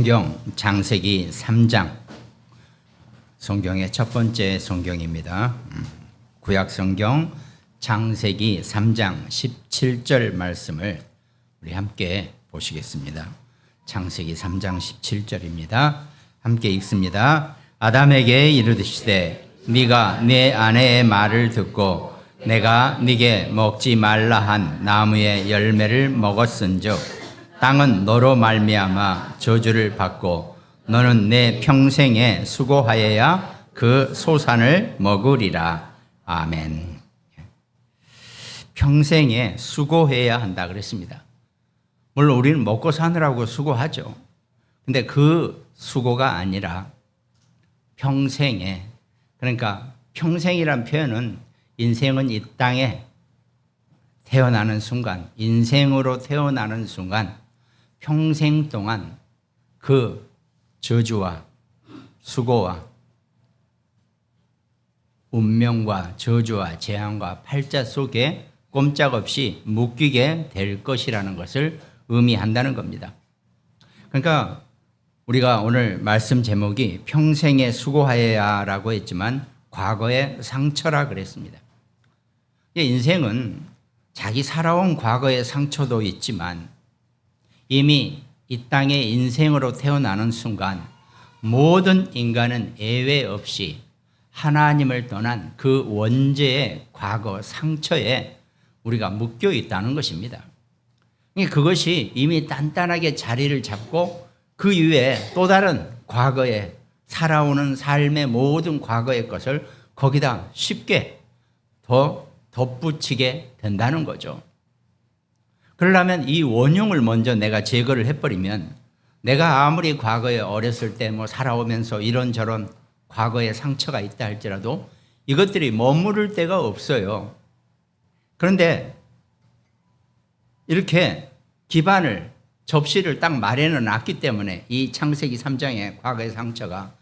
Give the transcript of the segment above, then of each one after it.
성경 창세기 3장, 성경의 첫 번째 성경입니다. 구약 성경 창세기 3장 17절 말씀을 우리 함께 보시겠습니다. 창세기 3장 17절입니다. 함께 읽습니다. 아담에게 이르시되 네가 내 아내의 말을 듣고 내가 네게 먹지 말라 한 나무의 열매를 먹었은즉 땅은 너로 말미암아 저주를 받고 너는 내 평생에 수고하여야 그 소산을 먹으리라. 아멘. 평생에 수고해야 한다 그랬습니다. 물론 우리는 먹고 사느라고 수고하죠. 근데 그 수고가 아니라 평생에, 그러니까 평생이란 표현은 인생은 이 땅에 태어나는 순간, 인생으로 태어나는 순간 평생 동안 그 저주와 수고와 운명과 저주와 재앙과 팔자 속에 꼼짝없이 묶이게 될 것이라는 것을 의미한다는 겁니다. 그러니까 우리가 오늘 말씀 제목이 평생에 수고하여야라고 했지만 과거의 상처라 그랬습니다. 인생은 자기 살아온 과거의 상처도 있지만 이미 이 땅에 인생으로 태어나는 순간 모든 인간은 예외 없이 하나님을 떠난 그 원죄의 과거 상처에 우리가 묶여 있다는 것입니다. 그것이 이미 단단하게 자리를 잡고 그 이후에 또 다른 과거에 살아오는 삶의 모든 과거의 것을 거기다 쉽게 더 덧붙이게 된다는 거죠. 그러려면 이 원흉을 먼저 내가 제거를 해버리면 내가 아무리 과거에 어렸을 때 살아오면서 이런저런 과거의 상처가 있다 할지라도 이것들이 머무를 데가 없어요. 그런데 이렇게 기반을, 접시를 딱 마련해 놨기 때문에 이 창세기 3장의 과거의 상처가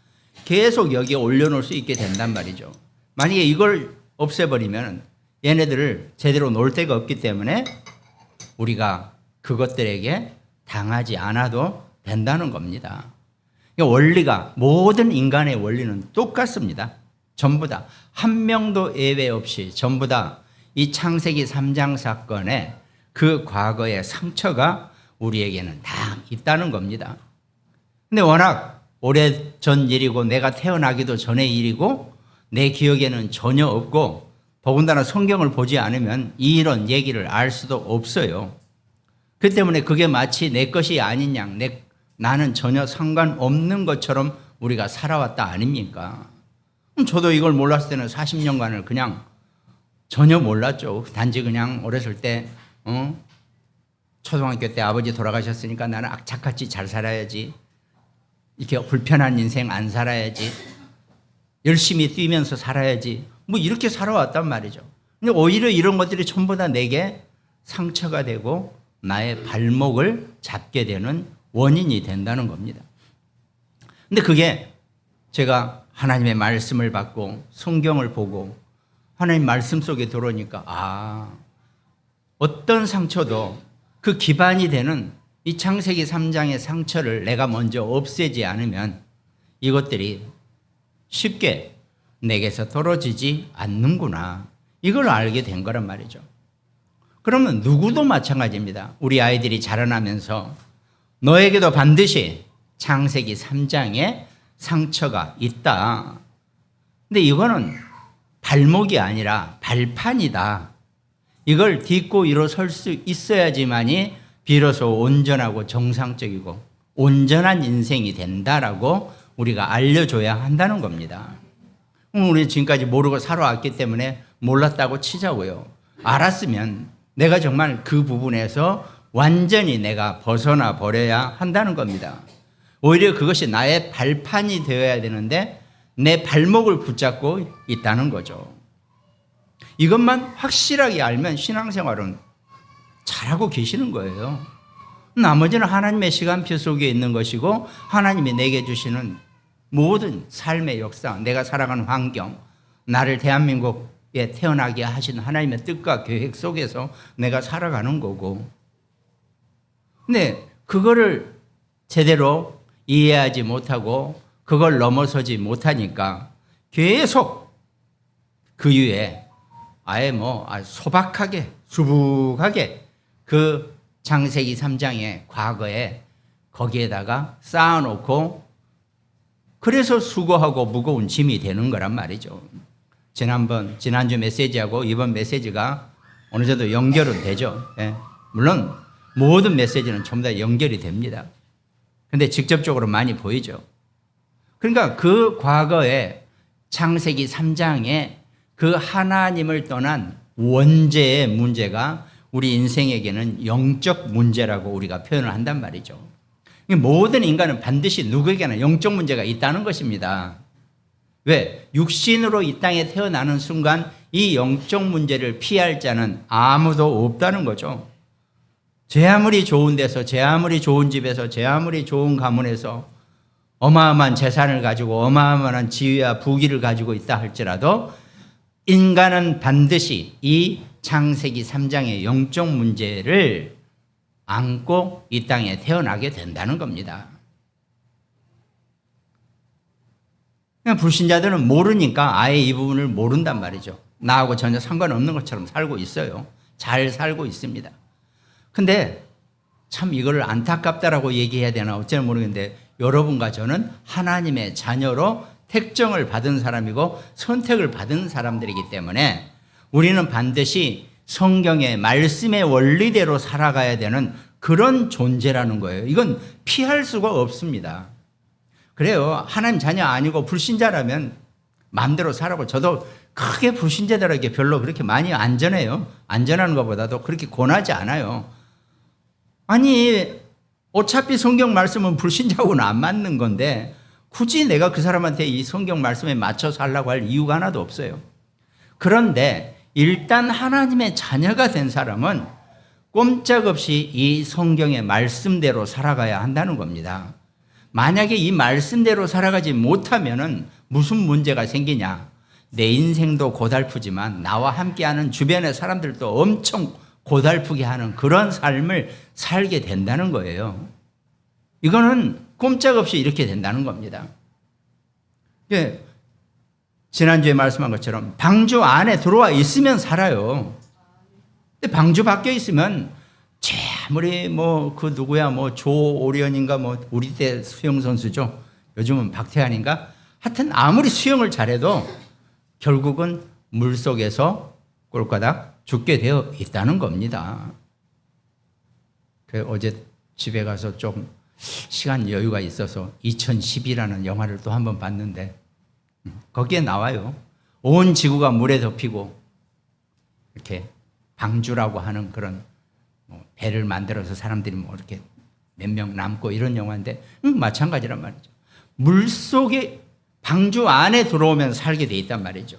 계속 여기에 올려놓을 수 있게 된단 말이죠. 만약에 이걸 없애버리면 얘네들을 제대로 놓을 데가 없기 때문에 우리가 그것들에게 당하지 않아도 된다는 겁니다. 원리가, 모든 인간의 원리는 똑같습니다. 전부 다 한 명도 예외 없이 전부 다 이 창세기 3장 사건에 그 과거의 상처가 우리에게는 다 있다는 겁니다. 근데 워낙 오래전 일이고 내가 태어나기도 전의 일이고 내 기억에는 전혀 없고 더군다나 성경을 보지 않으면 이런 얘기를 알 수도 없어요. 그 때문에 그게 마치 내 것이 아닌 양, 나는 전혀 상관없는 것처럼 우리가 살아왔다 아닙니까? 저도 이걸 몰랐을 때는 40년간을 그냥 전혀 몰랐죠. 단지 그냥 어렸을 때 초등학교 때 아버지 돌아가셨으니까 나는 악착같이 잘 살아야지, 이렇게 불편한 인생 안 살아야지, 열심히 뛰면서 살아야지, 이렇게 살아왔단 말이죠. 근데 오히려 이런 것들이 전부 다 내게 상처가 되고 나의 발목을 잡게 되는 원인이 된다는 겁니다. 근데 그게 제가 하나님의 말씀을 받고 성경을 보고 하나님 말씀 속에 들어오니까 어떤 상처도 그 기반이 되는 이 창세기 3장의 상처를 내가 먼저 없애지 않으면 이것들이 쉽게 내게서 떨어지지 않는구나, 이걸 알게 된 거란 말이죠. 그러면 누구도 마찬가지입니다. 우리 아이들이 자라나면서 너에게도 반드시 창세기 3장에 상처가 있다. 근데 이거는 발목이 아니라 발판이다. 이걸 딛고 일어설 수 있어야지만이 비로소 온전하고 정상적이고 온전한 인생이 된다라고 우리가 알려줘야 한다는 겁니다. 우리 지금까지 모르고 살아왔기 때문에 몰랐다고 치자고요. 알았으면 내가 정말 그 부분에서 완전히 내가 벗어나 버려야 한다는 겁니다. 오히려 그것이 나의 발판이 되어야 되는데 내 발목을 붙잡고 있다는 거죠. 이것만 확실하게 알면 신앙생활은 잘하고 계시는 거예요. 나머지는 하나님의 시간표 속에 있는 것이고 하나님이 내게 주시는 모든 삶의 역사, 내가 살아가는 환경, 나를 대한민국에 태어나게 하신 하나님의 뜻과 계획 속에서 내가 살아가는 거고, 근데 그거를 제대로 이해하지 못하고 그걸 넘어서지 못하니까 계속 그 위에 아예 소박하게 수북하게 그 창세기 3장의 과거에 거기에다가 쌓아놓고 그래서 수고하고 무거운 짐이 되는 거란 말이죠. 지난주 메시지하고 이번 메시지가 어느 정도 연결은 되죠. 예. 물론 모든 메시지는 전부 다 연결이 됩니다. 근데 직접적으로 많이 보이죠. 그러니까 그 과거에 창세기 3장에 그 하나님을 떠난 원죄의 문제가 우리 인생에게는 영적 문제라고 우리가 표현을 한단 말이죠. 모든 인간은 반드시 누구에게나 영적 문제가 있다는 것입니다. 왜? 육신으로 이 땅에 태어나는 순간 이 영적 문제를 피할 자는 아무도 없다는 거죠. 제 아무리 좋은 데서, 제 아무리 좋은 집에서, 제 아무리 좋은 가문에서 어마어마한 재산을 가지고 어마어마한 지위와 부귀를 가지고 있다 할지라도 인간은 반드시 이 창세기 3장의 영적 문제를 안고 이 땅에 태어나게 된다는 겁니다. 그냥 불신자들은 모르니까 아예 이 부분을 모른단 말이죠. 나하고 전혀 상관없는 것처럼 살고 있어요. 잘 살고 있습니다. 근데 참 이걸 안타깝다라고 얘기해야 되나 어찌나 모르겠는데 여러분과 저는 하나님의 자녀로 택정을 받은 사람이고 선택을 받은 사람들이기 때문에 우리는 반드시 성경의 말씀의 원리대로 살아가야 되는 그런 존재라는 거예요. 이건 피할 수가 없습니다. 그래요. 하나님 자녀 아니고 불신자라면 마음대로 살아고 저도 크게 불신자들에게 별로 그렇게 많이 안전해요. 안전한 것보다도 그렇게 권하지 않아요. 아니 어차피 성경 말씀은 불신자하고는 안 맞는 건데 굳이 내가 그 사람한테 이 성경 말씀에 맞춰 살라고 할 이유가 하나도 없어요. 그런데 일단 하나님의 자녀가 된 사람은 꼼짝없이 이 성경의 말씀대로 살아가야 한다는 겁니다. 만약에 이 말씀대로 살아가지 못하면은 무슨 문제가 생기냐? 내 인생도 고달프지만 나와 함께하는 주변의 사람들도 엄청 고달프게 하는 그런 삶을 살게 된다는 거예요. 이거는 꼼짝없이 이렇게 된다는 겁니다. 지난주에 말씀한 것처럼 방주 안에 들어와 있으면 살아요. 근데 방주 밖에 있으면 아무리 그 누구야 조오련인가 우리 때 수영 선수죠. 요즘은 박태환인가. 하여튼 아무리 수영을 잘해도 결국은 물 속에서 꼴까닥 죽게 되어 있다는 겁니다. 어제 집에 가서 좀 시간 여유가 있어서 2010이라는 영화를 또 한 번 봤는데 거기에 나와요. 온 지구가 물에 덮이고 이렇게 방주라고 하는 그런 배를 만들어서 사람들이 이렇게 몇 명 남고 이런 영화인데 마찬가지란 말이죠. 물 속에 방주 안에 들어오면 살게 돼 있단 말이죠.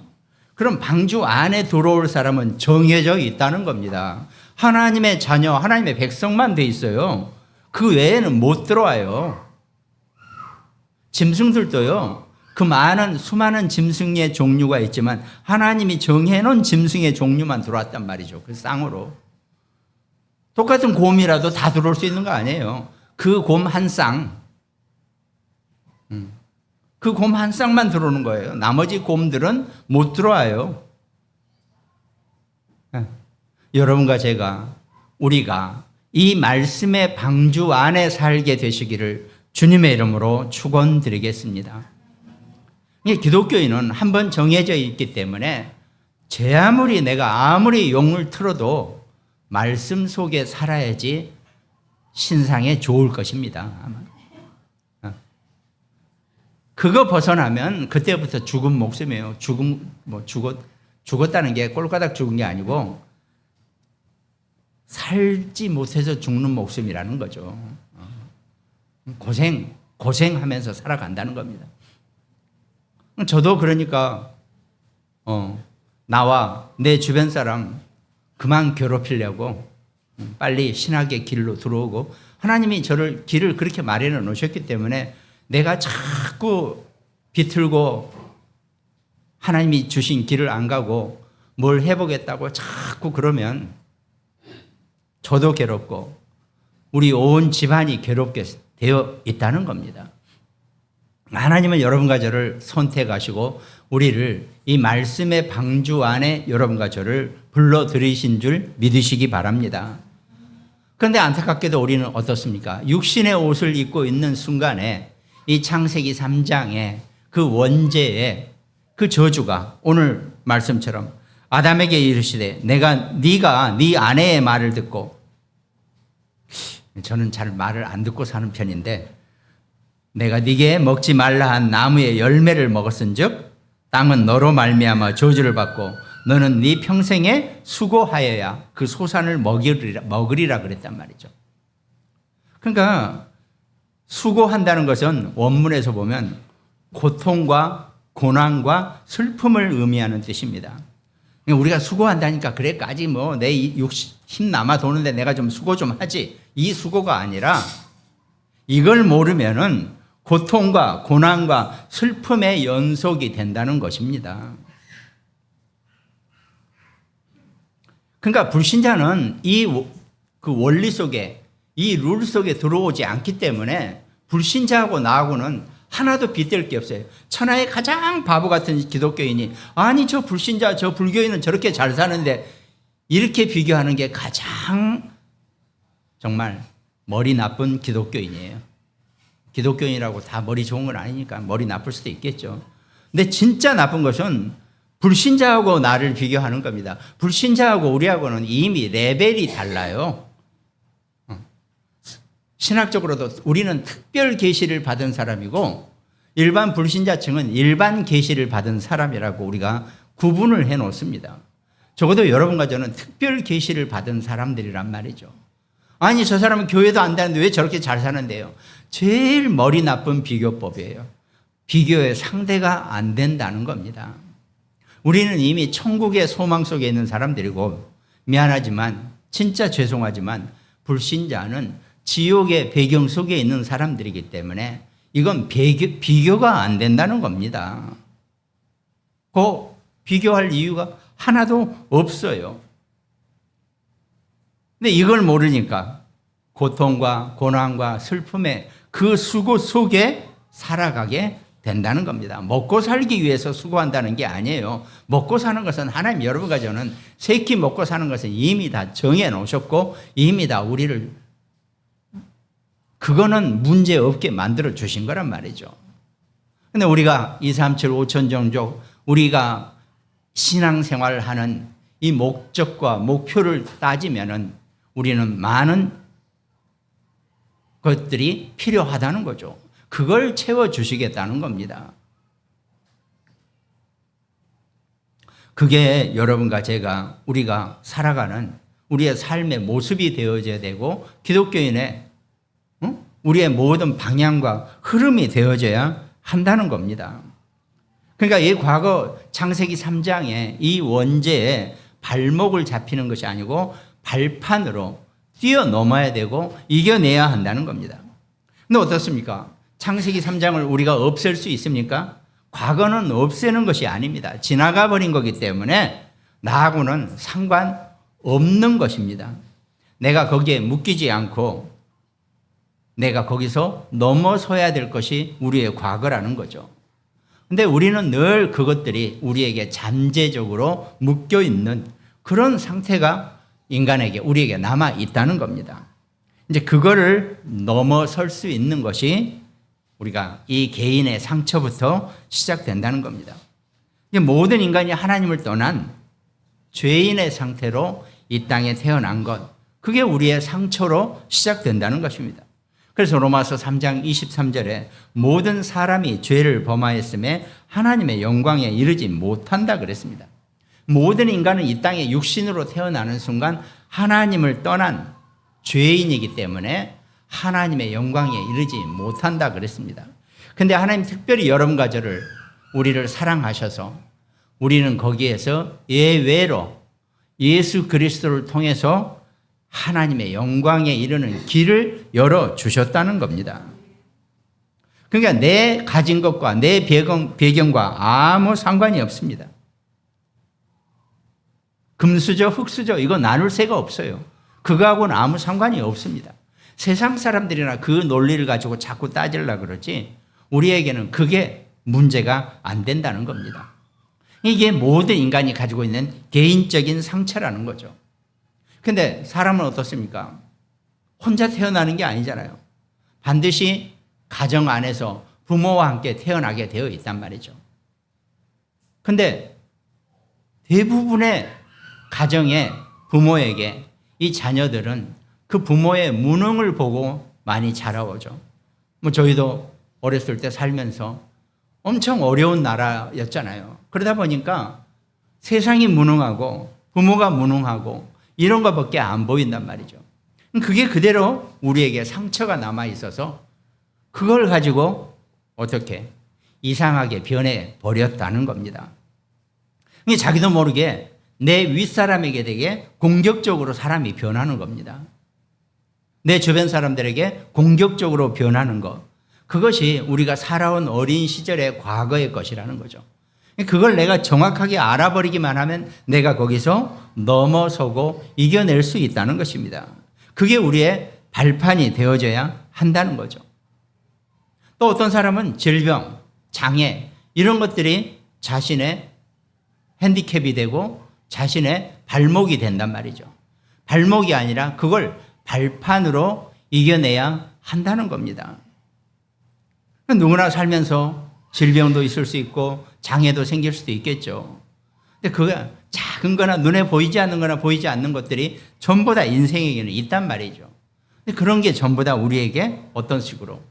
그럼 방주 안에 들어올 사람은 정해져 있다는 겁니다. 하나님의 자녀, 하나님의 백성만 돼 있어요. 그 외에는 못 들어와요. 짐승들도요. 그 수많은 짐승의 종류가 있지만 하나님이 정해놓은 짐승의 종류만 들어왔단 말이죠. 그 쌍으로. 똑같은 곰이라도 다 들어올 수 있는 거 아니에요. 그 곰 한 쌍. 그 곰 한 쌍만 들어오는 거예요. 나머지 곰들은 못 들어와요. 여러분과 우리가 이 말씀의 방주 안에 살게 되시기를 주님의 이름으로 축원드리겠습니다. 기독교인은 한번 정해져 있기 때문에 내가 아무리 용을 틀어도 말씀 속에 살아야지 신상에 좋을 것입니다. 아마. 그거 벗어나면 그때부터 죽은 목숨이에요. 죽었다는 게 꼴까닥 죽은 게 아니고 살지 못해서 죽는 목숨이라는 거죠. 고생하면서 살아간다는 겁니다. 저도 그러니까 나와 내 주변 사람 그만 괴롭히려고 빨리 신학의 길로 들어오고 하나님이 길을 그렇게 마련해 놓으셨기 때문에 내가 자꾸 비틀고 하나님이 주신 길을 안 가고 뭘 해보겠다고 자꾸 그러면 저도 괴롭고 우리 온 집안이 괴롭게 되어 있다는 겁니다. 하나님은 여러분과 저를 선택하시고 우리를 이 말씀의 방주 안에 여러분과 저를 불러들이신 줄 믿으시기 바랍니다. 그런데 안타깝게도 우리는 어떻습니까? 육신의 옷을 입고 있는 순간에 이 창세기 3장의 그 원죄의 그 저주가 오늘 말씀처럼 아담에게 이르시되 네가 네 아내의 말을 듣고, 저는 잘 말을 안 듣고 사는 편인데, 내가 네게 먹지 말라 한 나무의 열매를 먹었은즉 땅은 너로 말미암아 저주를 받고 너는 네 평생에 수고하여야 그 소산을 먹으리라 그랬단 말이죠. 그러니까 수고한다는 것은 원문에서 보면 고통과 고난과 슬픔을 의미하는 뜻입니다. 우리가 수고한다니까 그래까지 뭐 내 힘 남아 도는데 내가 좀 수고 좀 하지, 이 수고가 아니라 이걸 모르면은 고통과 고난과 슬픔의 연속이 된다는 것입니다. 그러니까 불신자는 그 원리 속에, 이 룰 속에 들어오지 않기 때문에 불신자하고 나하고는 하나도 빗댈 게 없어요. 천하의 가장 바보 같은 기독교인이 아니 저 불신자 저 불교인은 저렇게 잘 사는데, 이렇게 비교하는 게 가장 정말 머리 나쁜 기독교인이에요. 기독교인이라고 다 머리 좋은 건 아니니까 머리 나쁠 수도 있겠죠. 근데 진짜 나쁜 것은 불신자하고 나를 비교하는 겁니다. 불신자하고 우리하고는 이미 레벨이 달라요. 신학적으로도 우리는 특별 계시를 받은 사람이고 일반 불신자층은 일반 계시를 받은 사람이라고 우리가 구분을 해 놓습니다. 적어도 여러분과 저는 특별 계시를 받은 사람들이란 말이죠. 아니 저 사람은 교회도 안 다니는데 왜 저렇게 잘 사는데요? 제일 머리 나쁜 비교법이에요. 비교의 상대가 안 된다는 겁니다. 우리는 이미 천국의 소망 속에 있는 사람들이고, 미안하지만 진짜 죄송하지만 불신자는 지옥의 배경 속에 있는 사람들이기 때문에 이건 비교가 안 된다는 겁니다. 그 비교할 이유가 하나도 없어요. 근데 이걸 모르니까 고통과 고난과 슬픔의 그 수고 속에 살아가게 된다는 겁니다. 먹고 살기 위해서 수고한다는 게 아니에요. 먹고 사는 것은 하나님 여러분과 저는 세끼 먹고 사는 것은 이미 다 정해 놓으셨고 이미 다 우리를 그거는 문제 없게 만들어 주신 거란 말이죠. 근데 우리가 2, 3, 7, 5천 종족 우리가 신앙생활을 하는 이 목적과 목표를 따지면은 우리는 많은 것들이 필요하다는 거죠. 그걸 채워주시겠다는 겁니다. 그게 여러분과 제가 우리가 살아가는 우리의 삶의 모습이 되어져야 되고 기독교인의 우리의 모든 방향과 흐름이 되어져야 한다는 겁니다. 그러니까 이 과거 창세기 3장에 이 원죄에 발목을 잡히는 것이 아니고 발판으로 뛰어넘어야 되고 이겨내야 한다는 겁니다. 근데 어떻습니까? 창세기 3장을 우리가 없앨 수 있습니까? 과거는 없애는 것이 아닙니다. 지나가 버린 거기 때문에 나하고는 상관없는 것입니다. 내가 거기에 묶이지 않고 내가 거기서 넘어서야 될 것이 우리의 과거라는 거죠. 근데 우리는 늘 그것들이 우리에게 잠재적으로 묶여 있는 그런 상태가 인간에게, 우리에게 남아 있다는 겁니다. 이제 그거를 넘어설 수 있는 것이 우리가 이 개인의 상처부터 시작된다는 겁니다. 모든 인간이 하나님을 떠난 죄인의 상태로 이 땅에 태어난 것, 그게 우리의 상처로 시작된다는 것입니다. 그래서 로마서 3장 23절에 모든 사람이 죄를 범하였음에 하나님의 영광에 이르지 못한다 그랬습니다. 모든 인간은 이 땅에 육신으로 태어나는 순간 하나님을 떠난 죄인이기 때문에 하나님의 영광에 이르지 못한다 그랬습니다. 그런데 하나님 특별히 여러분과 저를, 우리를 사랑하셔서 우리는 거기에서 예외로 예수 그리스도를 통해서 하나님의 영광에 이르는 길을 열어주셨다는 겁니다. 그러니까 내 가진 것과 내 배경과 아무 상관이 없습니다. 금수저, 흙수저 이거 나눌 새가 없어요. 그거하고는 아무 상관이 없습니다. 세상 사람들이나 그 논리를 가지고 자꾸 따지려고 그러지 우리에게는 그게 문제가 안 된다는 겁니다. 이게 모든 인간이 가지고 있는 개인적인 상처라는 거죠. 근데 사람은 어떻습니까? 혼자 태어나는 게 아니잖아요. 반드시 가정 안에서 부모와 함께 태어나게 되어 있단 말이죠. 근데 대부분의 가정의 부모에게 이 자녀들은 그 부모의 무능을 보고 많이 자라오죠. 뭐 저희도 어렸을 때 살면서 엄청 어려운 나라였잖아요. 그러다 보니까 세상이 무능하고 부모가 무능하고 이런 것밖에 안 보인단 말이죠. 그게 그대로 우리에게 상처가 남아 있어서 그걸 가지고 어떻게 이상하게 변해 버렸다는 겁니다. 자기도 모르게 내 윗사람에게 되게 공격적으로 사람이 변하는 겁니다. 내 주변 사람들에게 공격적으로 변하는 것. 그것이 우리가 살아온 어린 시절의 과거의 것이라는 거죠. 그걸 내가 정확하게 알아버리기만 하면 내가 거기서 넘어서고 이겨낼 수 있다는 것입니다. 그게 우리의 발판이 되어져야 한다는 거죠. 또 어떤 사람은 질병, 장애 이런 것들이 자신의 핸디캡이 되고 자신의 발목이 된단 말이죠. 발목이 아니라 그걸 발판으로 이겨내야 한다는 겁니다. 누구나 살면서 질병도 있을 수 있고 장애도 생길 수도 있겠죠. 근데 그거 작은 거나 눈에 보이지 않는 거나 보이지 않는 것들이 전부 다 인생에게는 있단 말이죠. 근데 그런 게 전부 다 우리에게 어떤 식으로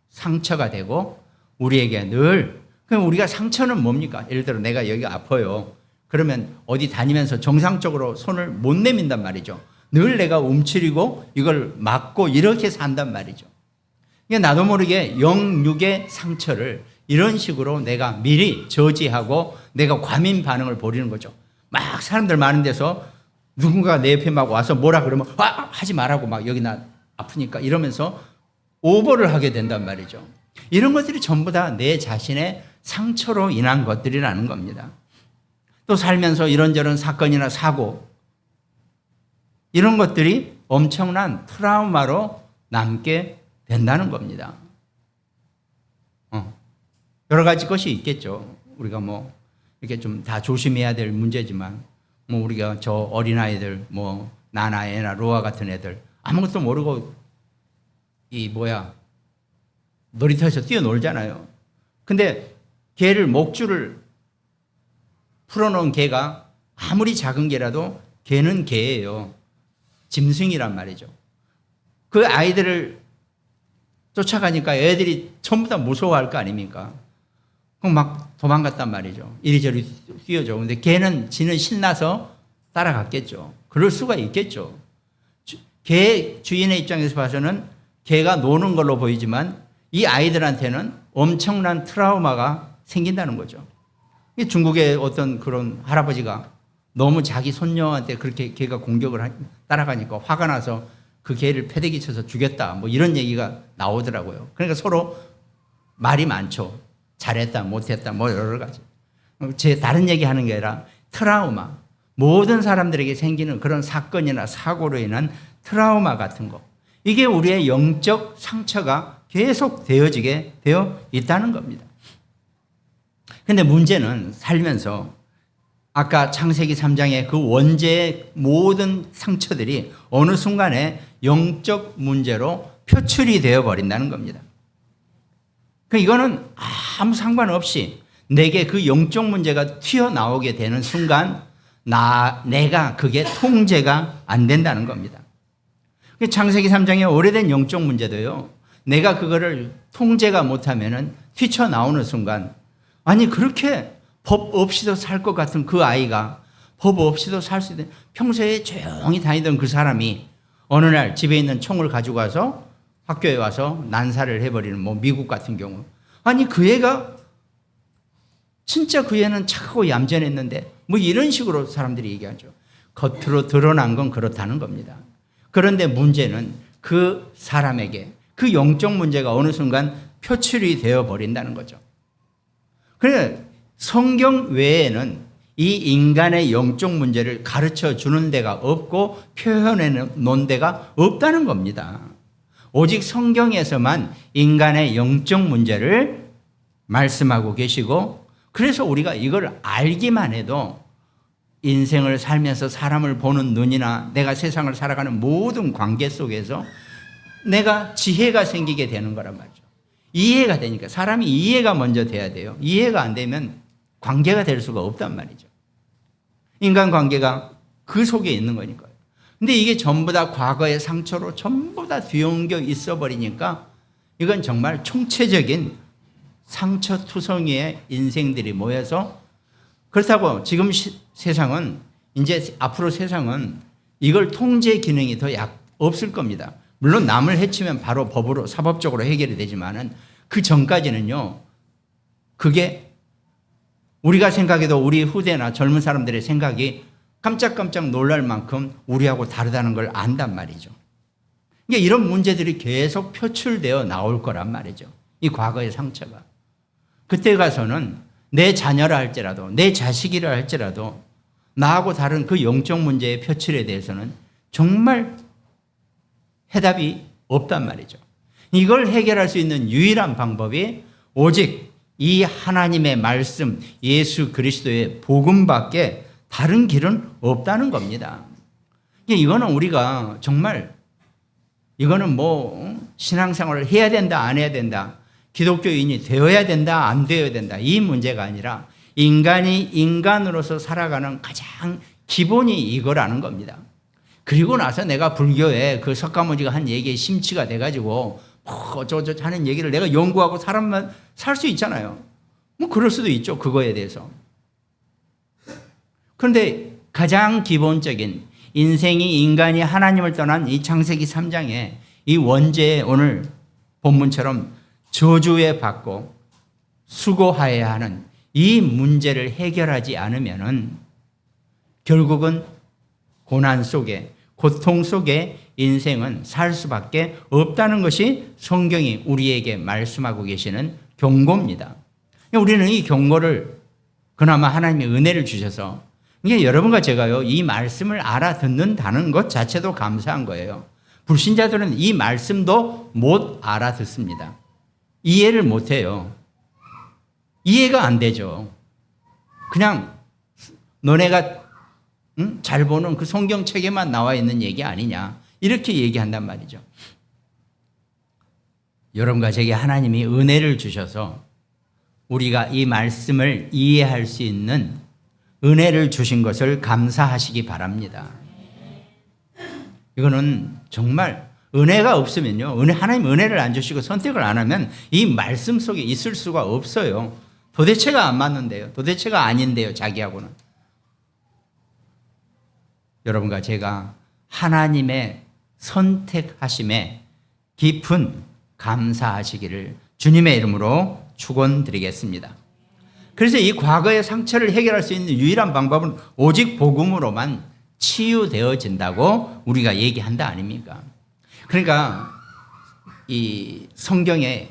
상처가 되고 우리에게 늘 그럼 우리가 상처는 뭡니까? 예를 들어 내가 여기 아파요. 그러면 어디 다니면서 정상적으로 손을 못 내민단 말이죠. 늘 내가 움츠리고 이걸 막고 이렇게 산단 말이죠. 나도 모르게 영육의 상처를 이런 식으로 내가 미리 저지하고 내가 과민 반응을 벌이는 거죠. 막 사람들 많은 데서 누군가 내 옆에 막 와서 뭐라 그러면 하지 말라고 막 여기 나 아프니까 이러면서 오버를 하게 된단 말이죠. 이런 것들이 전부 다 내 자신의 상처로 인한 것들이라는 겁니다. 또 살면서 이런저런 사건이나 사고 이런 것들이 엄청난 트라우마로 남게 된다는 겁니다. 여러 가지 것이 있겠죠. 우리가 뭐 이렇게 좀 다 조심해야 될 문제지만 뭐 우리가 저 어린아이들 뭐 나나애나 로아 같은 애들 아무것도 모르고 놀이터에서 뛰어놀잖아요. 근데 개를 목줄을 풀어놓은 개가 아무리 작은 개라도 개는 개예요. 짐승이란 말이죠. 그 아이들을 쫓아가니까 애들이 전부 다 무서워할 거 아닙니까? 그럼 막 도망갔단 말이죠. 이리저리 뛰어죠. 근데 개는 지는 신나서 따라갔겠죠. 그럴 수가 있겠죠. 개 주인의 입장에서 봐서는 개가 노는 걸로 보이지만 이 아이들한테는 엄청난 트라우마가 생긴다는 거죠. 중국의 어떤 그런 할아버지가 너무 자기 손녀한테 그렇게 개가 공격을 따라가니까 화가 나서 그 개를 패대기 쳐서 죽였다. 뭐 이런 얘기가 나오더라고요. 그러니까 서로 말이 많죠. 잘했다, 못했다, 뭐 여러 가지. 제 다른 얘기 하는 게 아니라 트라우마. 모든 사람들에게 생기는 그런 사건이나 사고로 인한 트라우마 같은 거. 이게 우리의 영적 상처가 계속 되어지게 되어 있다는 겁니다. 근데 문제는 살면서 아까 창세기 3장의 그 원죄의 모든 상처들이 어느 순간에 영적 문제로 표출이 되어 버린다는 겁니다. 이거는 아무 상관없이 내게 그 영적 문제가 튀어나오게 되는 순간 내가 그게 통제가 안 된다는 겁니다. 창세기 3장의 오래된 영적 문제도요. 내가 그거를 통제가 못하면은 튀쳐나오는 순간 아니 그렇게 법 없이도 살 것 같은 그 아이가 법 없이도 살 수 있는 평소에 조용히 다니던 그 사람이 어느 날 집에 있는 총을 가지고 와서 학교에 와서 난사를 해버리는 뭐 미국 같은 경우 아니 그 애가 진짜 그 애는 착하고 얌전했는데 뭐 이런 식으로 사람들이 얘기하죠. 겉으로 드러난 건 그렇다는 겁니다. 그런데 문제는 그 사람에게 그 영적 문제가 어느 순간 표출이 되어 버린다는 거죠. 그래 성경 외에는 이 인간의 영적 문제를 가르쳐 주는 데가 없고 표현해 놓은 데가 없다는 겁니다. 오직 성경에서만 인간의 영적 문제를 말씀하고 계시고, 그래서 우리가 이걸 알기만 해도 인생을 살면서 사람을 보는 눈이나 내가 세상을 살아가는 모든 관계 속에서 내가 지혜가 생기게 되는 거란 말이죠. 이해가 되니까. 사람이 이해가 먼저 돼야 돼요. 이해가 안 되면 관계가 될 수가 없단 말이죠. 인간관계가 그 속에 있는 거니까요. 근데 이게 전부 다 과거의 상처로 전부 다 뒤엉겨 있어 버리니까 이건 정말 총체적인 상처투성이의 인생들이 모여서, 그렇다고 지금 세상은, 이제 앞으로 세상은 이걸 통제 기능이 더 없을 겁니다. 물론 남을 해치면 바로 법으로, 사법적으로 해결이 되지만은 그 전까지는요, 그게 우리가 생각해도 우리 후대나 젊은 사람들의 생각이 깜짝깜짝 놀랄 만큼 우리하고 다르다는 걸 안단 말이죠. 그러니까 이런 문제들이 계속 표출되어 나올 거란 말이죠. 이 과거의 상처가. 그때 가서는 내 자녀라 할지라도, 내 자식이라 할지라도 나하고 다른 그 영적 문제의 표출에 대해서는 정말 해답이 없단 말이죠. 이걸 해결할 수 있는 유일한 방법이 오직 이 하나님의 말씀, 예수 그리스도의 복음밖에 다른 길은 없다는 겁니다. 이거는 우리가 정말, 이거는 뭐 신앙생활을 해야 된다, 안 해야 된다, 기독교인이 되어야 된다, 안 되어야 된다, 이 문제가 아니라 인간이 인간으로서 살아가는 가장 기본이 이거라는 겁니다. 그리고 나서 내가 불교에 그 석가모니가 한 얘기에 심취가 돼가지고 어쩌고저쩌고 하는 얘기를 내가 연구하고 사람만 살 수 있잖아요. 뭐 그럴 수도 있죠, 그거에 대해서. 그런데 가장 기본적인 인생이, 인간이 하나님을 떠난 이 창세기 3장에 이 원죄의 오늘 본문처럼 저주에 받고 수고하여야 하는 이 문제를 해결하지 않으면은 결국은 고난 속에, 고통 속에 인생은 살 수밖에 없다는 것이 성경이 우리에게 말씀하고 계시는 경고입니다. 우리는 이 경고를 그나마 하나님의 은혜를 주셔서, 이게 여러분과 제가요, 이 말씀을 알아듣는다는 것 자체도 감사한 거예요. 불신자들은 이 말씀도 못 알아듣습니다. 이해를 못 해요. 이해가 안 되죠. 그냥 너네가 잘 보는 그 성경책에만 나와 있는 얘기 아니냐, 이렇게 얘기한단 말이죠. 여러분과 제게 하나님이 은혜를 주셔서 우리가 이 말씀을 이해할 수 있는 은혜를 주신 것을 감사하시기 바랍니다. 이거는 정말 은혜가 없으면요, 하나님 은혜를 안 주시고 선택을 안 하면 이 말씀 속에 있을 수가 없어요. 도대체가 안 맞는데요, 도대체가 아닌데요, 자기하고는. 여러분과 제가 하나님의 선택하심에 깊은 감사하시기를 주님의 이름으로 축원드리겠습니다. 그래서 이 과거의 상처를 해결할 수 있는 유일한 방법은 오직 복음으로만 치유되어진다고 우리가 얘기한다 아닙니까? 그러니까 이 성경의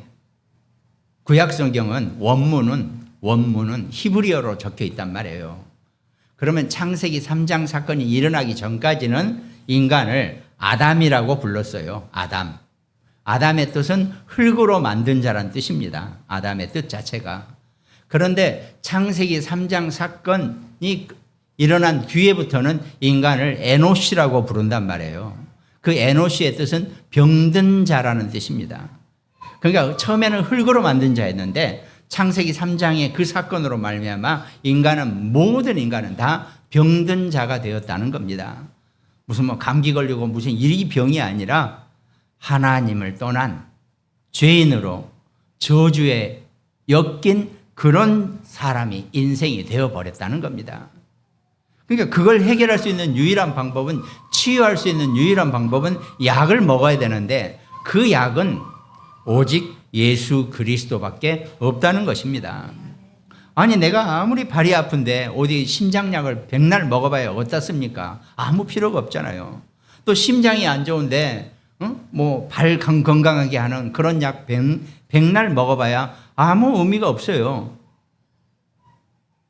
구약 성경은 원문은 히브리어로 적혀 있단 말이에요. 그러면 창세기 3장 사건이 일어나기 전까지는 인간을 아담이라고 불렀어요. 아담의 뜻은 흙으로 만든 자란 뜻입니다. 아담의 뜻 자체가. 그런데 창세기 3장 사건이 일어난 뒤에부터는 인간을 에노시라고 부른단 말이에요. 그 에노시의 뜻은 병든 자라는 뜻입니다. 그러니까 처음에는 흙으로 만든 자였는데 창세기 3장의 그 사건으로 말미암아 모든 인간은 다 병든 자가 되었다는 겁니다. 무슨 뭐 감기 걸리고 무슨 이 병이 아니라 하나님을 떠난 죄인으로 저주에 엮인 그런 사람이 인생이 되어버렸다는 겁니다. 그러니까 그걸 해결할 수 있는 유일한 방법은, 치유할 수 있는 유일한 방법은 약을 먹어야 되는데 그 약은 오직 예수 그리스도밖에 없다는 것입니다. 아니 내가 아무리 발이 아픈데 어디 심장약을 백날 먹어봐야 어떻습니까? 아무 필요가 없잖아요. 또 심장이 안 좋은데 뭐 발 건강하게 하는 그런 약 백날 먹어봐야 아무 의미가 없어요.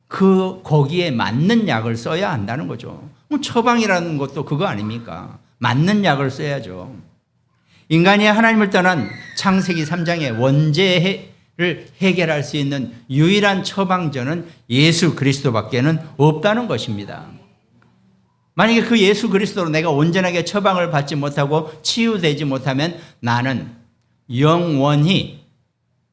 거기에 맞는 약을 써야 한다는 거죠. 뭐 처방이라는 것도 그거 아닙니까? 맞는 약을 써야죠. 인간이 하나님을 떠난 창세기 3장의 원죄의 해결할 수 있는 유일한 처방전은 예수 그리스도밖에는 없다는 것입니다. 만약에 그 예수 그리스도로 내가 온전하게 처방을 받지 못하고 치유되지 못하면 나는 영원히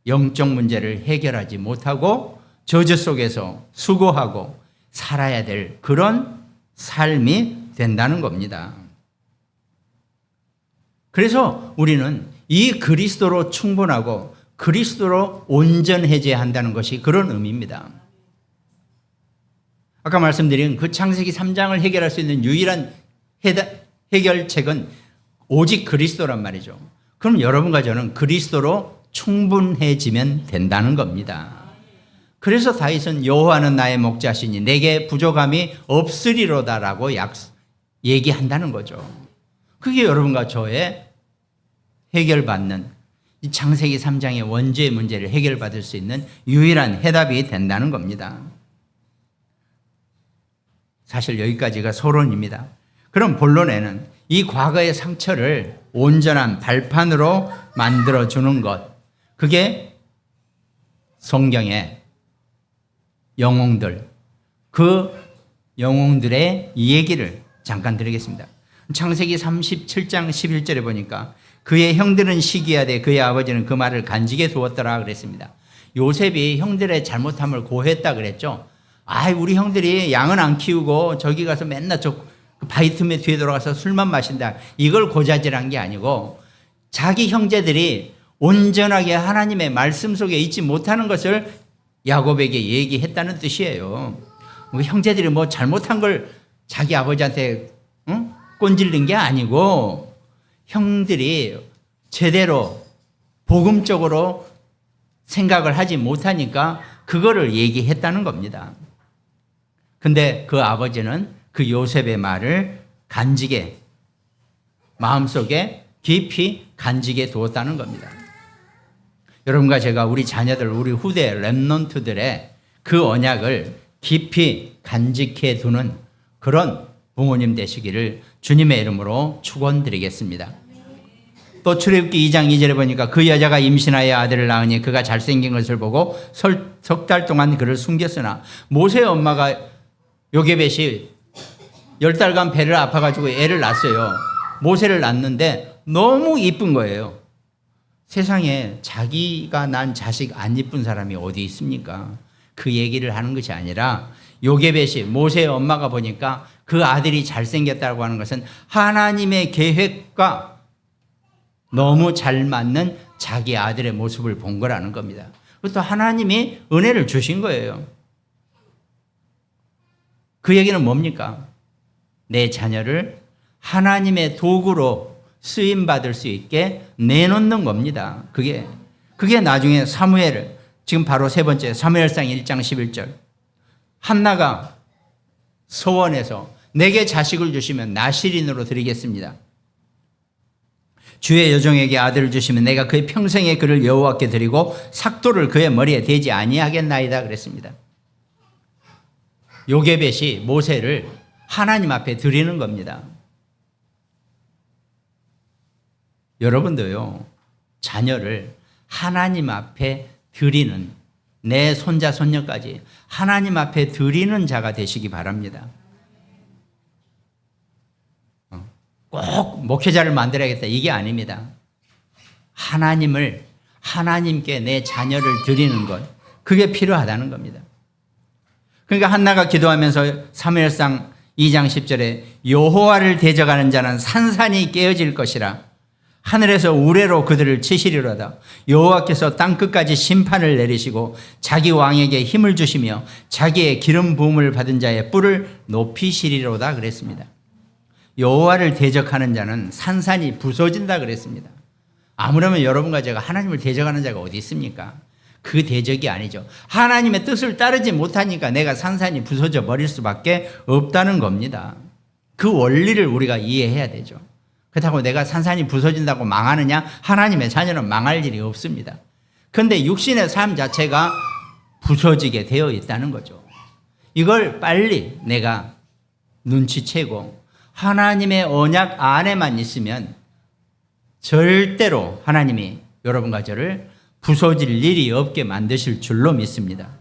영적 문제를 해결하지 못하고 저주 속에서 수고하고 살아야 될 그런 삶이 된다는 겁니다. 그래서 우리는 이 그리스도로 충분하고 그리스도로 온전해져야 한다는 것이 그런 의미입니다. 아까 말씀드린 그 창세기 3장을 해결할 수 있는 유일한 해결책은 오직 그리스도란 말이죠. 그럼 여러분과 저는 그리스도로 충분해지면 된다는 겁니다. 그래서 다윗은 여호와는 나의 목자시니 내게 부족함이 없으리로다라고 얘기한다는 거죠. 그게 여러분과 저의 해결받는 이 창세기 3장의 원죄의 문제를 해결받을 수 있는 유일한 해답이 된다는 겁니다. 사실 여기까지가 서론입니다. 그럼 본론에는 이 과거의 상처를 온전한 발판으로 만들어주는 것, 그게 성경의 영웅들, 그 영웅들의 얘기를 잠깐 드리겠습니다. 창세기 37장 11절에 보니까 그의 형들은 시기하되 그의 아버지는 그 말을 간직해 두었더라 그랬습니다. 요셉이 형들의 잘못함을 고했다 그랬죠. 우리 형들이 양은 안 키우고 저기 가서 맨날 저 바위 틈에 뒤에 들어가서 술만 마신다. 이걸 고자질한 게 아니고 자기 형제들이 온전하게 하나님의 말씀 속에 있지 못하는 것을 야곱에게 얘기했다는 뜻이에요. 형제들이 뭐 잘못한 걸 자기 아버지한테 꼰질린 게 아니고 형들이 제대로 복음적으로 생각을 하지 못하니까 그거를 얘기했다는 겁니다. 근데 그 아버지는 그 요셉의 말을 간직에 마음속에 깊이 간직해 두었다는 겁니다. 여러분과 제가 우리 자녀들, 우리 후대 렘넌트들의 그 언약을 깊이 간직해 두는 그런 부모님 되시기를 주님의 이름으로 축원드리겠습니다. 또 출애굽기 2장 2절에 보니까 그 여자가 임신하여 아들을 낳으니 그가 잘생긴 것을 보고 석 달 동안 그를 숨겼으나 모세의 엄마가 요게벳이 10달간 배를 아파가지고 애를 낳았어요. 모세를 낳았는데 너무 이쁜 거예요. 세상에 자기가 난 자식 안 이쁜 사람이 어디 있습니까? 그 얘기를 하는 것이 아니라 요게벳이 모세의 엄마가 보니까 그 아들이 잘생겼다고 하는 것은 하나님의 계획과 너무 잘 맞는 자기 아들의 모습을 본 거라는 겁니다. 그것도 하나님이 은혜를 주신 거예요. 그 얘기는 뭡니까? 내 자녀를 하나님의 도구로 쓰임받을 수 있게 내놓는 겁니다. 그게 나중에 사무엘을, 지금 바로 세 번째 사무엘상 1장 11절. 한나가 소원해서 내게 자식을 주시면 나실인으로 드리겠습니다. 주의 여종에게 아들을 주시면 내가 그의 평생에 그를 여호와께 드리고 삭도를 그의 머리에 대지 아니하겠나이다 그랬습니다. 요게벳이 모세를 하나님 앞에 드리는 겁니다. 여러분도요, 자녀를 하나님 앞에 드리는, 내 손자 손녀까지 하나님 앞에 드리는 자가 되시기 바랍니다. 꼭 목회자를 만들어야겠다 이게 아닙니다. 하나님께 내 자녀를 드리는 것, 그게 필요하다는 겁니다. 그러니까 한나가 기도하면서 사무엘상 2장 10절에 여호와를 대적하는 자는 산산이 깨어질 것이라 하늘에서 우레로 그들을 치시리로다. 여호와께서 땅끝까지 심판을 내리시고 자기 왕에게 힘을 주시며 자기의 기름 부음을 받은 자의 뿔을 높이시리로다 그랬습니다. 여호와를 대적하는 자는 산산이 부서진다 그랬습니다. 아무려면 여러분과 제가 하나님을 대적하는 자가 어디 있습니까? 그 대적이 아니죠. 하나님의 뜻을 따르지 못하니까 내가 산산이 부서져 버릴 수밖에 없다는 겁니다. 그 원리를 우리가 이해해야 되죠. 그렇다고 내가 산산이 부서진다고 망하느냐? 하나님의 자녀는 망할 일이 없습니다. 그런데 육신의 삶 자체가 부서지게 되어 있다는 거죠. 이걸 빨리 내가 눈치채고 하나님의 언약 안에만 있으면 절대로 하나님이 여러분과 저를 부서질 일이 없게 만드실 줄로 믿습니다.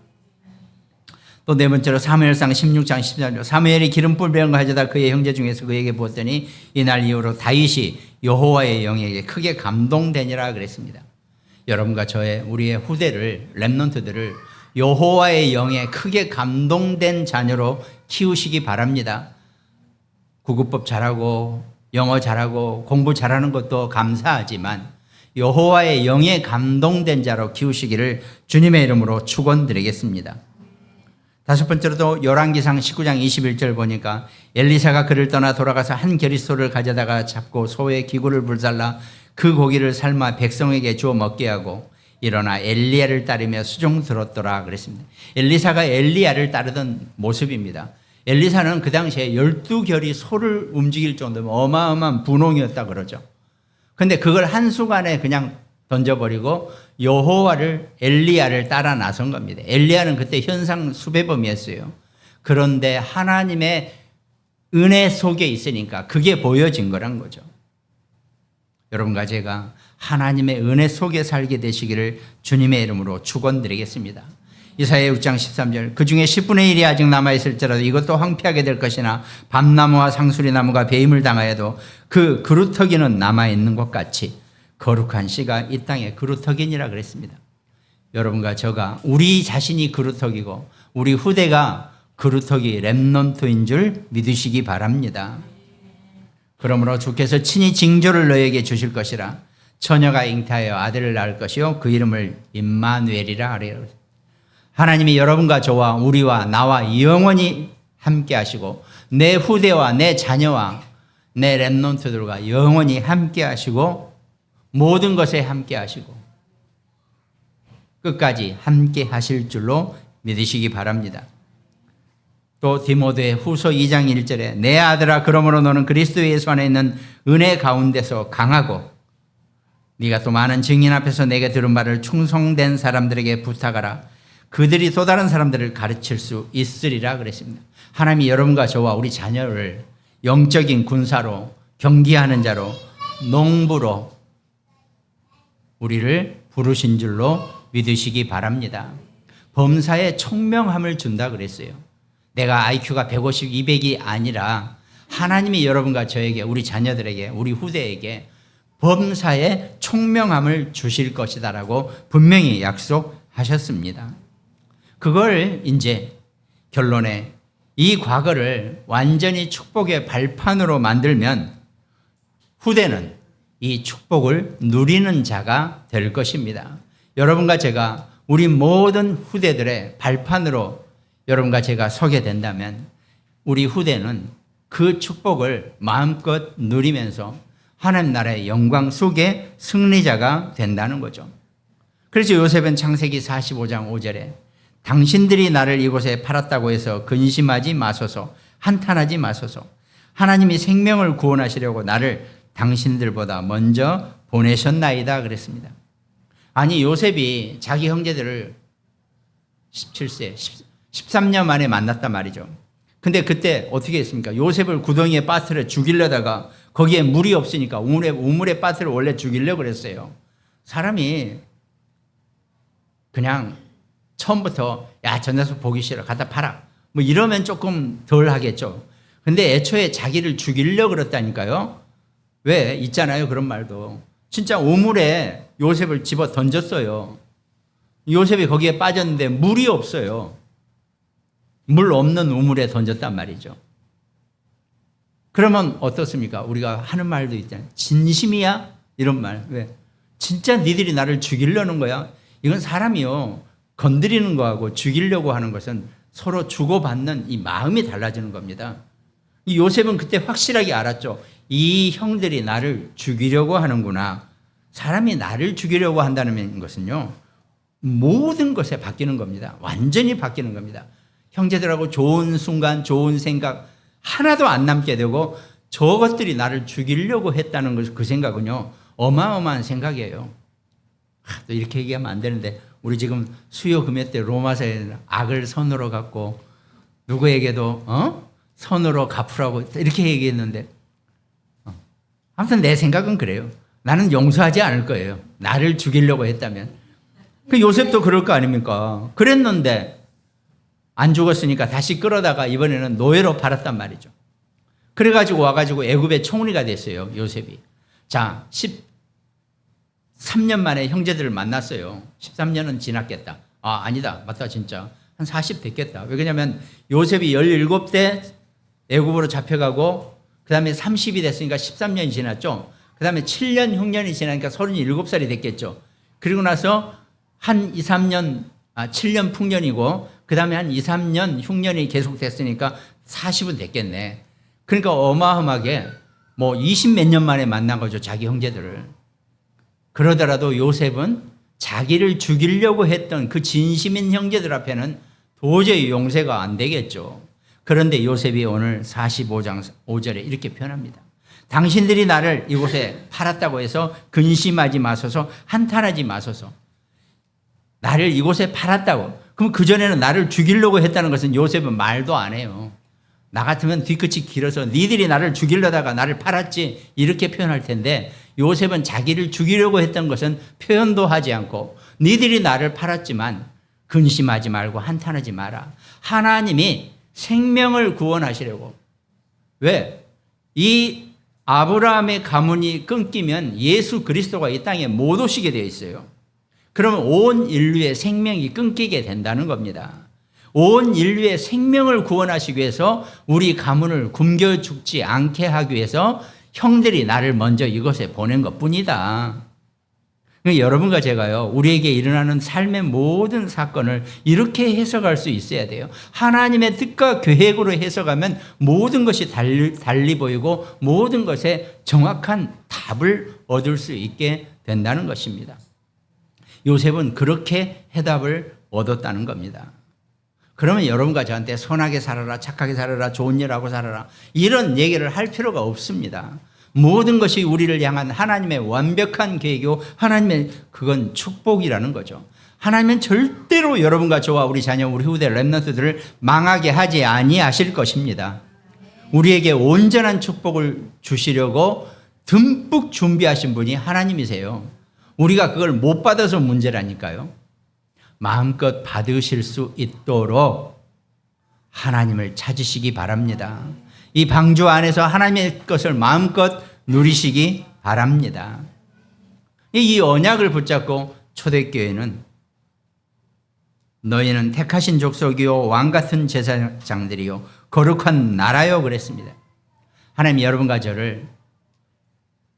또 네 번째로 사무엘상 16장 14절 사무엘이 기름불 배운 거 가져다 그의 형제 중에서 그에게 부었더니 이날 이후로 다윗이 여호와의 영에게 크게 감동되니라 그랬습니다. 여러분과 우리의 후대를 렘넌트들을 여호와의 영에 크게 감동된 자녀로 키우시기 바랍니다. 구급법 잘하고 영어 잘하고 공부 잘하는 것도 감사하지만 여호와의 영에 감동된 자로 키우시기를 주님의 이름으로 축원드리겠습니다. 다섯 번째로도 열왕기상 19장 21절 보니까 엘리사가 그를 떠나 돌아가서 한 겨릿소를 가져다가 잡고 소의 기구를 불살라 그 고기를 삶아 백성에게 주어 먹게 하고 일어나 엘리야를 따르며 수종 들었더라 그랬습니다. 엘리사가 엘리야를 따르던 모습입니다. 엘리사는 그 당시에 12결이 소를 움직일 정도면 어마어마한 분홍이었다 그러죠. 근데 그걸 한순간에 그냥 던져버리고 여호와를 엘리야를 따라 나선 겁니다. 엘리야는 그때 현상 수배범이었어요. 그런데 하나님의 은혜 속에 있으니까 그게 보여진 거란 거죠. 여러분과 제가 하나님의 은혜 속에 살게 되시기를 주님의 이름으로 축원드리겠습니다. 이사야 6장 13절 그 중에 10분의 1이 아직 남아있을지라도 이것도 황폐하게 될 것이나 밤나무와 상수리나무가 배임을 당하여도 그 그루터기는 남아있는 것 같이 거룩한 씨가 이 땅에 그루터기니라 그랬습니다. 여러분과 저가 우리 자신이 그루터기고 우리 후대가 그루터기 렘넌트인 줄 믿으시기 바랍니다. 그러므로 주께서 친히 징조를 너에게 주실 것이라 처녀가 잉태하여 아들을 낳을 것이요 그 이름을 임마누엘이라 하리라. 하나님이 여러분과 저와 우리와 나와 영원히 함께 하시고 내 후대와 내 자녀와 내 렘넌트들과 영원히 함께 하시고 모든 것에 함께 하시고 끝까지 함께 하실 줄로 믿으시기 바랍니다. 또 디모데 후서 2장 1절에 내 아들아 그러므로 너는 그리스도 예수 안에 있는 은혜 가운데서 강하고 네가 또 많은 증인 앞에서 내게 들은 말을 충성된 사람들에게 부탁하라. 그들이 또 다른 사람들을 가르칠 수 있으리라 그랬습니다. 하나님이 여러분과 저와 우리 자녀를 영적인 군사로 경기하는 자로 농부로 우리를 부르신 줄로 믿으시기 바랍니다. 범사에 총명함을 준다 그랬어요. 내가 IQ가 150, 200이 아니라 하나님이 여러분과 저에게 우리 자녀들에게 우리 후대에게 범사에 총명함을 주실 것이다라고 분명히 약속하셨습니다. 그걸 이제 결론에 이 과거를 완전히 축복의 발판으로 만들면 후대는 이 축복을 누리는 자가 될 것입니다. 여러분과 제가 우리 모든 후대들의 발판으로 여러분과 제가 서게 된다면 우리 후대는 그 축복을 마음껏 누리면서 하나님 나라의 영광 속에 승리자가 된다는 거죠. 그래서 요셉은 창세기 45장 5절에 당신들이 나를 이곳에 팔았다고 해서 근심하지 마소서, 한탄하지 마소서. 하나님이 생명을 구원하시려고 나를 당신들보다 먼저 보내셨나이다 그랬습니다. 아니 요셉이 자기 형제들을 17세, 13년 만에 만났단 말이죠. 근데 그때 어떻게 했습니까? 요셉을 구덩이에 빠뜨려 죽이려다가 거기에 물이 없으니까 우물에 빠뜨려 원래 죽이려고 그랬어요. 사람이 그냥 처음부터 야 저 녀석 보기 싫어 갖다 팔아 뭐 이러면 조금 덜 하겠죠. 근데 애초에 자기를 죽이려고 그랬다니까요. 왜? 있잖아요 그런 말도. 진짜 우물에 요셉을 집어 던졌어요. 요셉이 거기에 빠졌는데 물이 없어요. 물 없는 우물에 던졌단 말이죠. 그러면 어떻습니까? 우리가 하는 말도 있잖아요. 진심이야? 이런 말. 왜? 진짜 니들이 나를 죽이려는 거야? 이건 사람이요. 건드리는 거하고 죽이려고 하는 것은 서로 주고받는 이 마음이 달라지는 겁니다. 이 요셉은 그때 확실하게 알았죠. 이 형들이 나를 죽이려고 하는구나. 사람이 나를 죽이려고 한다는 것은요. 모든 것에 바뀌는 겁니다. 완전히 바뀌는 겁니다. 형제들하고 좋은 순간, 좋은 생각 하나도 안 남게 되고 저것들이 나를 죽이려고 했다는 것, 그 생각은요. 어마어마한 생각이에요. 또 이렇게 얘기하면 안 되는데 우리 지금 수요 금요 때 로마서에 악을 선으로 갚고 누구에게도 선으로 갚으라고 이렇게 얘기했는데 아무튼 내 생각은 그래요. 나는 용서하지 않을 거예요. 나를 죽이려고 했다면. 그 요셉도 그럴 거 아닙니까? 그랬는데 안 죽었으니까 다시 끌어다가 이번에는 노예로 팔았단 말이죠. 그래가지고 와가지고 애굽의 총리가 됐어요, 요셉이. 자, 13년 만에 형제들을 만났어요. 13년은 지났겠다. 아, 아니다. 맞다, 진짜. 한 40 됐겠다. 왜냐면 요셉이 17대 애굽으로 잡혀가고 그 다음에 30이 됐으니까 13년이 지났죠. 그 다음에 7년 흉년이 지나니까 37살이 됐겠죠. 그리고 나서 한 2, 3년, 7년 풍년이고 그 다음에 한 2, 3년 흉년이 계속 됐으니까 40은 됐겠네. 그러니까 어마어마하게 뭐 20 몇 년 만에 만난 거죠, 자기 형제들을. 그러더라도 요셉은 자기를 죽이려고 했던 그 진심인 형제들 앞에는 도저히 용서가 안 되겠죠. 그런데 요셉이 오늘 45장 5절에 이렇게 표현합니다. 당신들이 나를 이곳에 팔았다고 해서 근심하지 마소서, 한탄하지 마소서. 나를 이곳에 팔았다고. 그럼 그전에는 나를 죽이려고 했다는 것은 요셉은 말도 안 해요. 나 같으면 뒤끝이 길어서 니들이 나를 죽이려다가 나를 팔았지 이렇게 표현할 텐데 요셉은 자기를 죽이려고 했던 것은 표현도 하지 않고 니들이 나를 팔았지만 근심하지 말고 한탄하지 마라. 하나님이 생명을 구원하시려고. 왜? 이 아브라함의 가문이 끊기면 예수 그리스도가 이 땅에 못 오시게 되어 있어요. 그러면 온 인류의 생명이 끊기게 된다는 겁니다. 온 인류의 생명을 구원하시기 위해서 우리 가문을 굶겨 죽지 않게 하기 위해서 형들이 나를 먼저 이곳에 보낸 것뿐이다. 여러분과 제가요, 우리에게 일어나는 삶의 모든 사건을 이렇게 해석할 수 있어야 돼요. 하나님의 뜻과 계획으로 해석하면 모든 것이 달리 보이고 모든 것에 정확한 답을 얻을 수 있게 된다는 것입니다. 요셉은 그렇게 해답을 얻었다는 겁니다. 그러면 여러분과 저한테 선하게 살아라, 착하게 살아라, 좋은 일하고 살아라 이런 얘기를 할 필요가 없습니다. 모든 것이 우리를 향한 하나님의 완벽한 계획이고 하나님의 그건 축복이라는 거죠. 하나님은 절대로 여러분과 저와 우리 자녀, 우리 후대 렘넌트들을 망하게 하지 아니하실 것입니다. 우리에게 온전한 축복을 주시려고 듬뿍 준비하신 분이 하나님이세요. 우리가 그걸 못 받아서 문제라니까요. 마음껏 받으실 수 있도록 하나님을 찾으시기 바랍니다. 이 방주 안에서 하나님의 것을 마음껏 누리시기 바랍니다. 이 언약을 붙잡고 초대교회는 너희는 택하신 족속이요 왕같은 제사장들이요 거룩한 나라요 그랬습니다. 하나님 여러분과 저를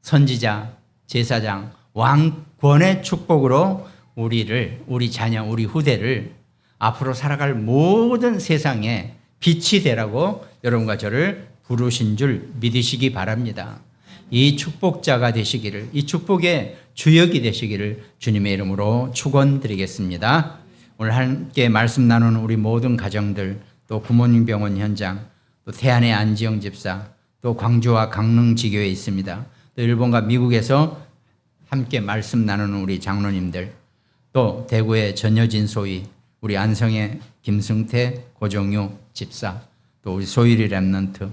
선지자, 제사장, 왕권의 축복으로 우리 자녀, 우리 후대를 앞으로 살아갈 모든 세상에 빛이 되라고 여러분과 저를 부르신 줄 믿으시기 바랍니다. 이 축복자가 되시기를, 이 축복의 주역이 되시기를 주님의 이름으로 축원드리겠습니다. 오늘 함께 말씀 나누는 우리 모든 가정들, 또 부모님 병원 현장, 또 태안의 안지영 집사, 또 광주와 강릉 지교에 있습니다. 또 일본과 미국에서 함께 말씀 나누는 우리 장로님들, 또 대구의 전여진 소위, 우리 안성의 김승태, 고정유 집사, 또 우리 소일이 렘넌트,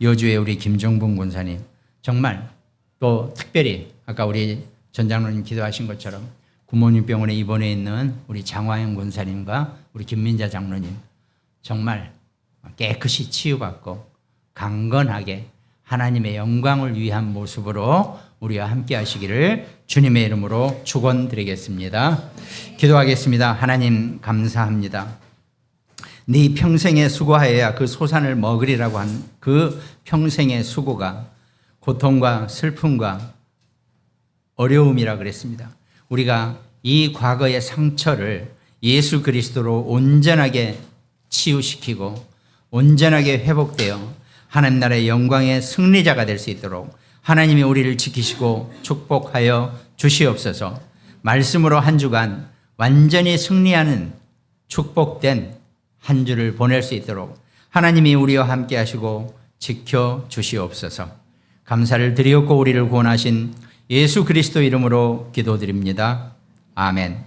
여주의 우리 김정분 권사님, 정말 또 특별히 아까 우리 전 장로님 기도하신 것처럼 구모님 병원에 입원해 있는 우리 장화영 권사님과 우리 김민자 장로님 정말 깨끗이 치유받고 강건하게 하나님의 영광을 위한 모습으로 우리와 함께 하시기를 주님의 이름으로 축원드리겠습니다. 기도하겠습니다. 하나님 감사합니다. 네 평생의 수고하여야 그 소산을 먹으리라고 한 그 평생의 수고가 고통과 슬픔과 어려움이라 그랬습니다. 우리가 이 과거의 상처를 예수 그리스도로 온전하게 치유시키고 온전하게 회복되어 하나님 나라의 영광의 승리자가 될 수 있도록 하나님이 우리를 지키시고 축복하여 주시옵소서. 말씀으로 한 주간 완전히 승리하는 축복된 한 주를 보낼 수 있도록 하나님이 우리와 함께 하시고 지켜 주시옵소서. 감사를 드리옵고 우리를 구원하신 예수 그리스도 이름으로 기도드립니다. 아멘.